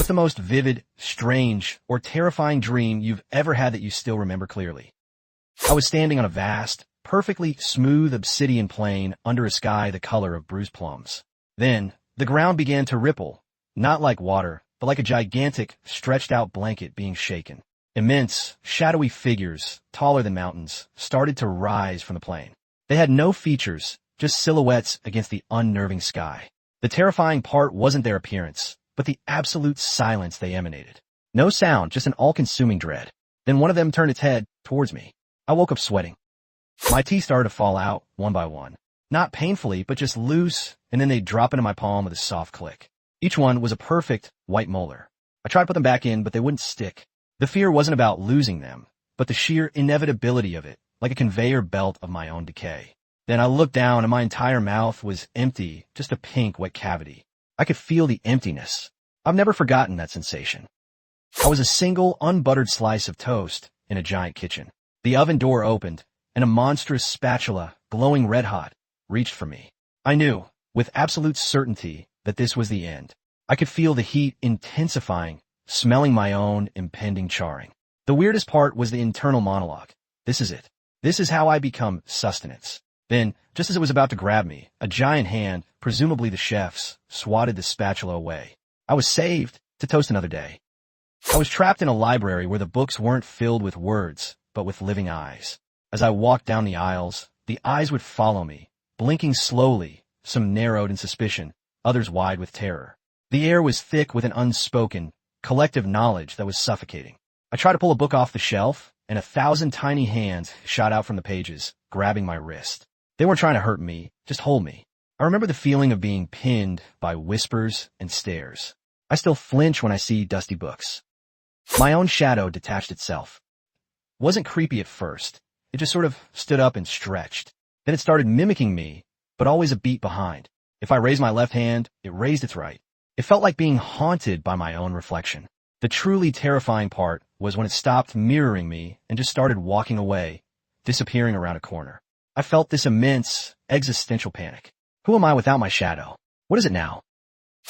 What's the most vivid, strange, or terrifying dream you've ever had that you still remember clearly? I was standing on a vast, perfectly smooth obsidian plain under a sky the color of bruised plums. Then, the ground began to ripple, not like water, but like a gigantic, stretched-out blanket being shaken. Immense, shadowy figures, taller than mountains, started to rise from the plain. They had no features, just silhouettes against the unnerving sky. The terrifying part wasn't their appearance, but the absolute silence they emanated. No sound, just an all-consuming dread. Then one of them turned its head towards me. I woke up sweating. My teeth started to fall out, one by one. Not painfully, but just loose, and then they'd drop into my palm with a soft click. Each one was a perfect white molar. I tried to put them back in, but they wouldn't stick. The fear wasn't about losing them, but the sheer inevitability of it, like a conveyor belt of my own decay. Then I looked down, and my entire mouth was empty, just a pink, wet cavity. I could feel the emptiness. I've never forgotten that sensation. I was a single, unbuttered slice of toast in a giant kitchen. The oven door opened, and a monstrous spatula, glowing red-hot, reached for me. I knew, with absolute certainty, that this was the end. I could feel the heat intensifying, smelling my own impending charring. The weirdest part was the internal monologue. This is it. This is how I become sustenance. Then, just as it was about to grab me, a giant hand, presumably the chef's, swatted the spatula away. I was saved to toast another day. I was trapped in a library where the books weren't filled with words, but with living eyes. As I walked down the aisles, the eyes would follow me, blinking slowly, some narrowed in suspicion, others wide with terror. The air was thick with an unspoken, collective knowledge that was suffocating. I tried to pull a book off the shelf, and 1,000 tiny hands shot out from the pages, grabbing my wrist. They weren't trying to hurt me, just hold me. I remember the feeling of being pinned by whispers and stares. I still flinch when I see dusty books. My own shadow detached itself. It wasn't creepy at first. It just sort of stood up and stretched. Then it started mimicking me, but always a beat behind. If I raised my left hand, it raised its right. It felt like being haunted by my own reflection. The truly terrifying part was when it stopped mirroring me and just started walking away, disappearing around a corner. I felt this immense, existential panic. Who am I without my shadow? What is it now?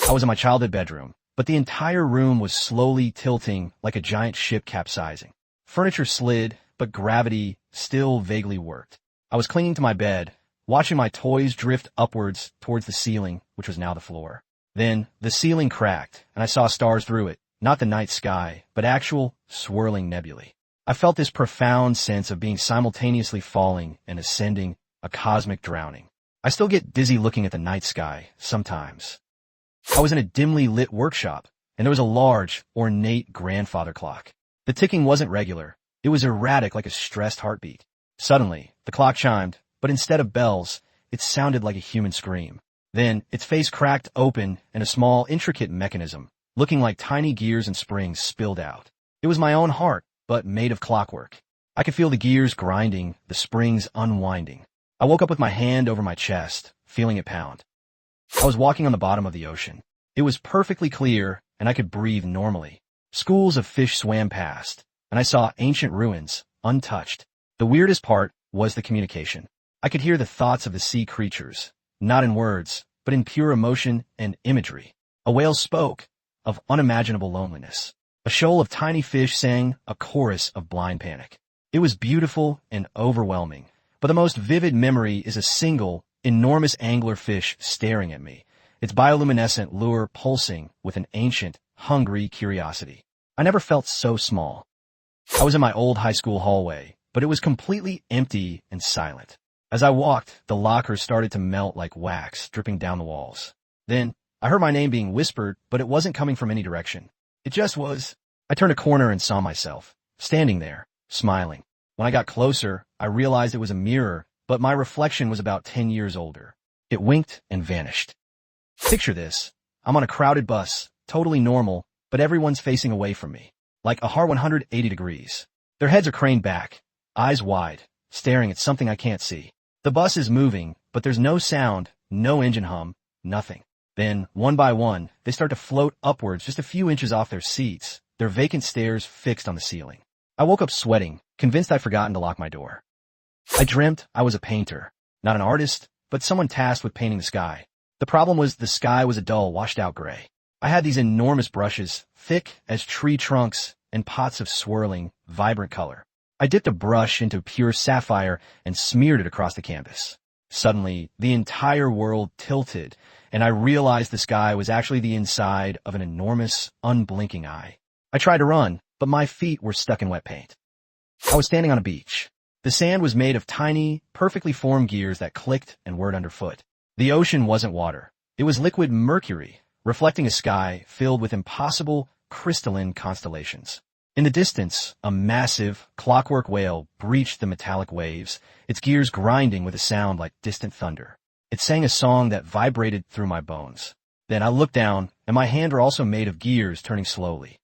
I was in my childhood bedroom, but the entire room was slowly tilting like a giant ship capsizing. Furniture slid, but gravity still vaguely worked. I was clinging to my bed, watching my toys drift upwards towards the ceiling, which was now the floor. Then, the ceiling cracked, and I saw stars through it, not the night sky, but actual, swirling nebulae. I felt this profound sense of being simultaneously falling and ascending, a cosmic drowning. I still get dizzy looking at the night sky, sometimes. I was in a dimly lit workshop, and there was a large, ornate grandfather clock. The ticking wasn't regular. It was erratic like a stressed heartbeat. Suddenly, the clock chimed, but instead of bells, it sounded like a human scream. Then, its face cracked open, and a small, intricate mechanism, looking like tiny gears and springs, spilled out. It was my own heart, but made of clockwork. I could feel the gears grinding, the springs unwinding. I woke up with my hand over my chest, feeling it pound. I was walking on the bottom of the ocean. It was perfectly clear, and I could breathe normally. Schools of fish swam past, and I saw ancient ruins, untouched. The weirdest part was the communication. I could hear the thoughts of the sea creatures, not in words, but in pure emotion and imagery. A whale spoke of unimaginable loneliness. A shoal of tiny fish sang a chorus of blind panic. It was beautiful and overwhelming, but the most vivid memory is a single, enormous anglerfish staring at me, its bioluminescent lure pulsing with an ancient, hungry curiosity. I never felt so small. I was in my old high school hallway, but it was completely empty and silent. As I walked, the lockers started to melt like wax, dripping down the walls. Then, I heard my name being whispered, but it wasn't coming from any direction. It just was. I turned a corner and saw myself, standing there, smiling. When I got closer, I realized it was a mirror, but my reflection was about 10 years older. It winked and vanished. Picture this. I'm on a crowded bus, totally normal, but everyone's facing away from me, like a hard 180 degrees. Their heads are craned back, eyes wide, staring at something I can't see. The bus is moving, but there's no sound, no engine hum, nothing. Then, one by one, they start to float upwards just a few inches off their seats, their vacant stares fixed on the ceiling. I woke up sweating, convinced I'd forgotten to lock my door. I dreamt I was a painter, not an artist, but someone tasked with painting the sky. The problem was the sky was a dull, washed-out gray. I had these enormous brushes, thick as tree trunks, and pots of swirling, vibrant color. I dipped a brush into pure sapphire and smeared it across the canvas. Suddenly, the entire world tilted, and I realized the sky was actually the inside of an enormous, unblinking eye. I tried to run, but my feet were stuck in wet paint. I was standing on a beach. The sand was made of tiny, perfectly formed gears that clicked and whirred underfoot. The ocean wasn't water. It was liquid mercury, reflecting a sky filled with impossible, crystalline constellations. In the distance, a massive, clockwork whale breached the metallic waves, its gears grinding with a sound like distant thunder. It sang a song that vibrated through my bones. Then I looked down, and my hands were also made of gears turning slowly.